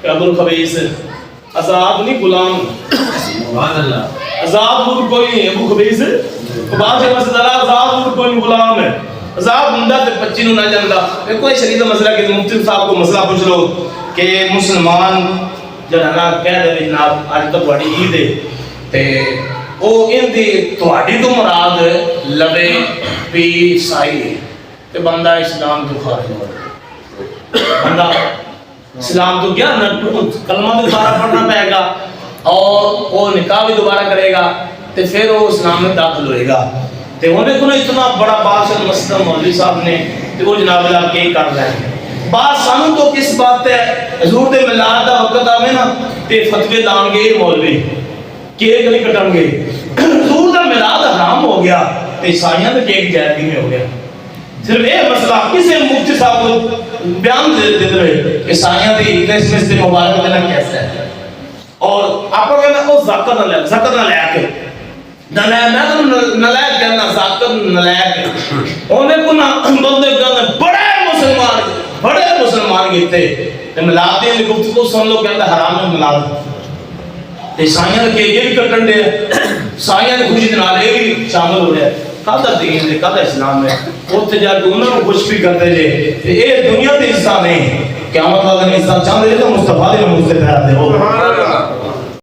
ابو الخبیث آزاد نہیں غلام سبحان اللہ آزاد اور کوئی نہیں ابو خبیث بعض جگہ سے ذرا آزاد اور کوئی نہیں غلام ہے آزاد بندہ تے 25 نو نہ جاندا کوئی شریعت مسئلہ کہ مفتی صاحب کو مسئلہ پوچھ لو کہ مسلمان جڑا نا کہہ دے جناب اج تو بڑی عید ہے تے او ان دی تہاڈی تو مراد لبے پیر سائی ہے تے بندہ اسلام تو خارج ہو بندہ اسلام تو کیا کلمہ بھی دوبارہ پڑھنا پائے گا اور وہ نکاح بھی دوبارہ کرے گا تے پھر وہ اسلام میں داخل ہوئے گا تے انہیں کو اتنا بڑا بادشاہ مسجد مولوی صاحب نے تے وہ جناب اللہ کے کر رہے ہیں بات سانو تو کس بات ہے حضور دے میلاد دا وقت آوے نا تے فتوی دان گے مولوی کیک نہیں کٹن گے حضور دا میلاد حرام ہو گیا تے عیسائیاں دا کیک جائز نہیں ہو گیا صرف یہ مسئلہ کسی مفتی صاحب کو بیان دیتے رہے عیسائیاں دی کرسمس دے مبارک دینا کیسا ہے اور آپ کو کہنا وہ زکر نہ لے کے نلائک کہنا زکر نلائک انہیں کو نہ بندے کہنا بڑے مسلمان گیتے ملاد دیں گفتگو سن لو کہنا حرام ہے ملاد عیسائیاں کے یہ بھی کٹن دے عیسائیاں نے خوشی دنالے بھی شامل ہو رہے کدھا دین ہے کدھا اسلام ہے اتنے جا کے انہوں کو خوش بھی کرتے جے یہ دنیا تے حصہ نہیں قیامت والا انسان چاہتے جے تو مصطفیٰ دے مصطفیٰ دے